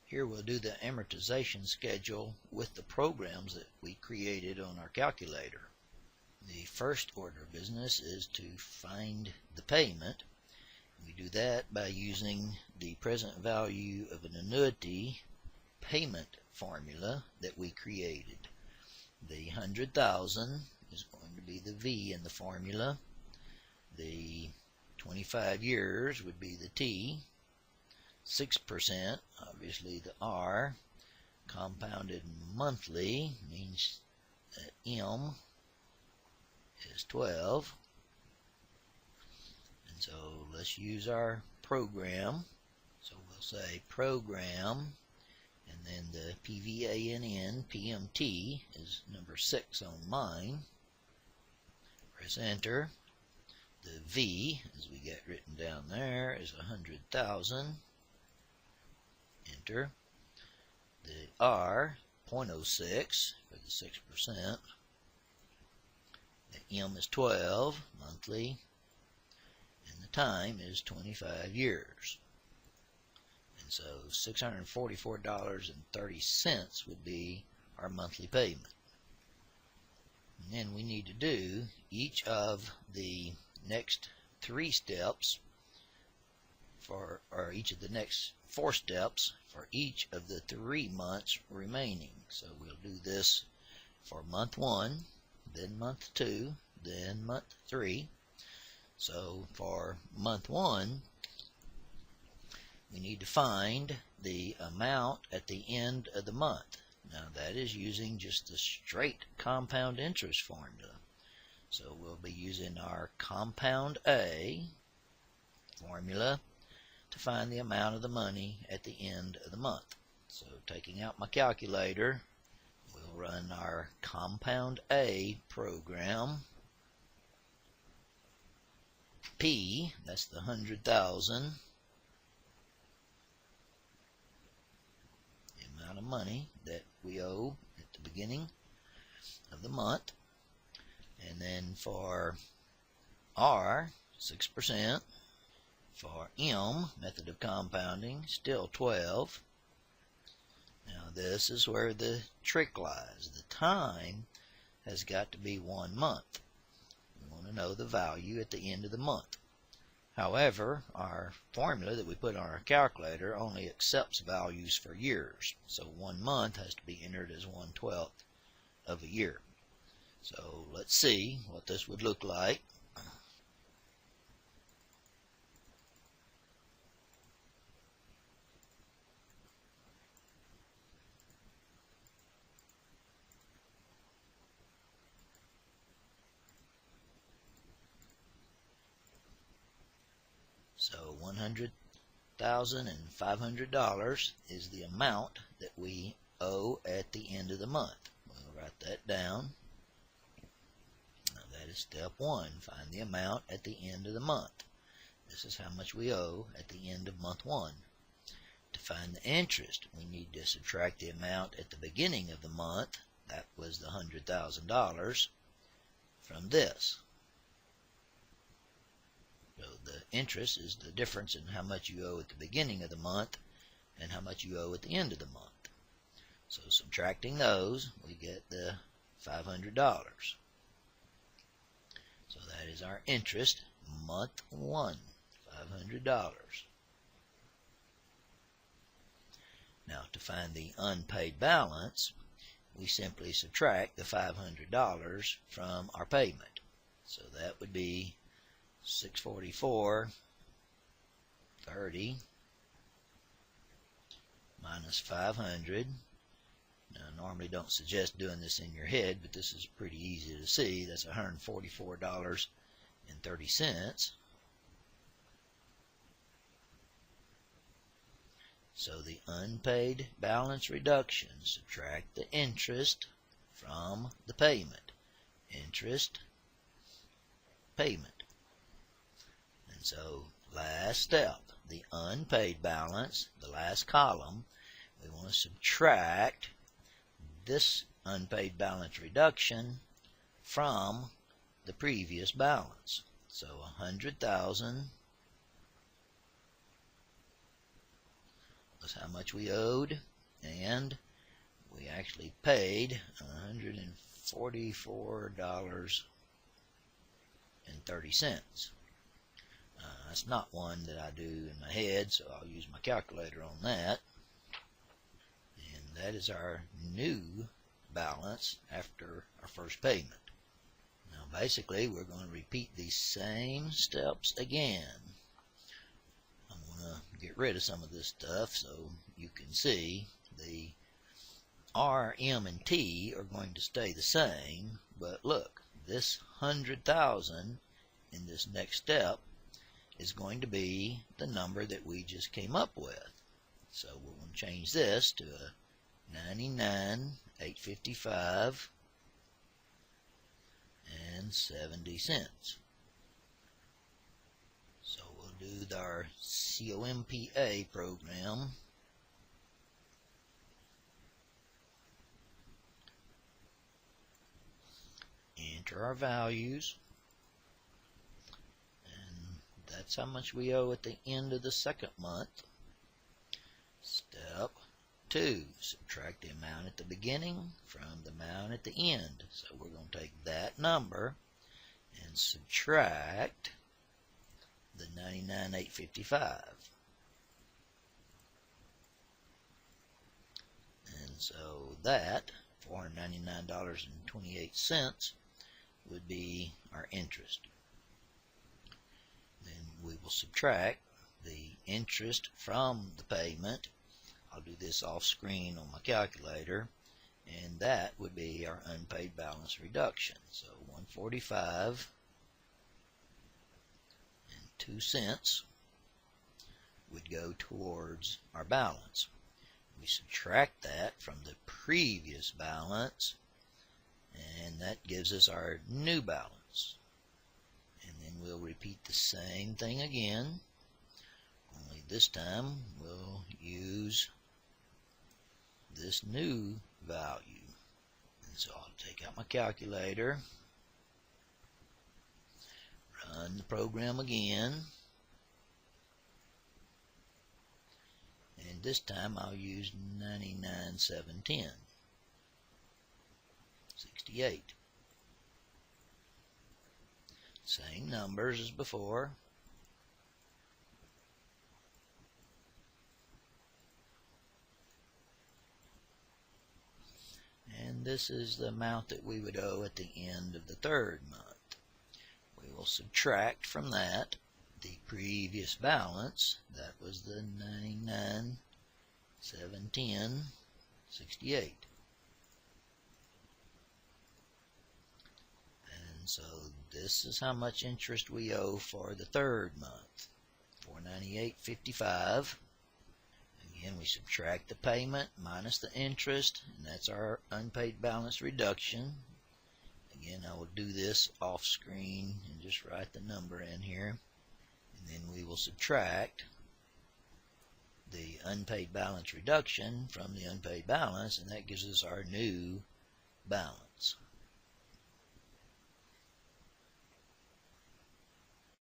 Here we'll do the amortization schedule with the programs that we created on our calculator. The first order of business is to find the payment. We do that by using the present value of an annuity payment formula that we created. The 100,000 is going to be the V in the formula. The 25 years would be the T. 6%, obviously the R. Compounded monthly means that M is 12. And so let's use our program. So we'll say program, and then the PVANN PMT is number 6 on mine. Press enter. The V, as we get written down there, is 100,000. Enter. The R, 0.06 for the 6%. The M is 12 monthly, and the time is 25 years. And so $644.30 would be our monthly payment. And then we need to do each of the next 3 steps or each of the next 4 steps for each of the 3 months remaining. So we'll do this for month 1, then month 2, then month 3. So for month 1, we need to find the amount at the end of the month. Now that is using just the straight compound interest formula. So we'll be using our compound A formula to find the amount of the money at the end of the month. So taking out my calculator, we'll run our compound A program. P, that's the 100,000, the amount of money that we owe at the beginning of the month. And then for R, 6%. For M, method of compounding, still 12. Now this is where the trick lies. The time has got to be 1 month. We want to know the value at the end of the month. However, our formula that we put on our calculator only accepts values for years. So 1 month has to be entered as 1/12 of a year. So let's see what this would look like. So $100,500 is the amount that we owe at the end of the month. We'll write that down. Now that is step 1. Find the amount at the end of the month. This is how much we owe at the end of month 1. To find the interest, we need to subtract the amount at the beginning of the month. That was the $100,000 from this. So the interest is the difference in how much you owe at the beginning of the month and how much you owe at the end of the month. So subtracting those, we get the $500. So that is our interest, month 1, $500. Now to find the unpaid balance, we simply subtract the $500 from our payment. So that would be $644.30 minus 500. Now, I normally don't suggest doing this in your head, but this is pretty easy to see. That's $144.30. So the unpaid balance reduction, subtract the interest from the payment. Interest, payment. And so last step, the unpaid balance, the last column, we want to subtract this unpaid balance reduction from the previous balance. So 100,000 let's was how much we owed, and we actually paid $144.30. That's not one that I do in my head, so I'll use my calculator on that. And that is our new balance after our first payment. Now basically we're going to repeat these same steps again. I'm going to get rid of some of this stuff so you can see the R, M, and T are going to stay the same, but look, this 100,000 in this next step is going to be the number that we just came up with. So we're going to change this to a 99,855 and 70 cents. So we'll do our COMPA program. Enter our values, and that's how much we owe at the end of the second month. Step 2, subtract the amount at the beginning from the amount at the end. So we're going to take that number and subtract the 99,855. And so that $499.28 would be our interest. Then we will subtract the interest from the payment. I'll do this off screen on my calculator, and that would be our unpaid balance reduction. So 145.02 would go towards our balance. We subtract that from the previous balance, and that gives us our new balance. And then we'll repeat the same thing again, only this time we'll use this new value. And so I'll take out my calculator, run the program again, and this time I'll use 99,710. 68. Same numbers as before. And this is the amount that we would owe at the end of the third month. We will subtract from that the previous balance. That was the 99,710.68. So this is how much interest we owe for the third month, $498.55. Again, we subtract the payment minus the interest, and that's our unpaid balance reduction. Again, I will do this off screen and just write the number in here, and then we will subtract the unpaid balance reduction from the unpaid balance, and that gives us our new balance.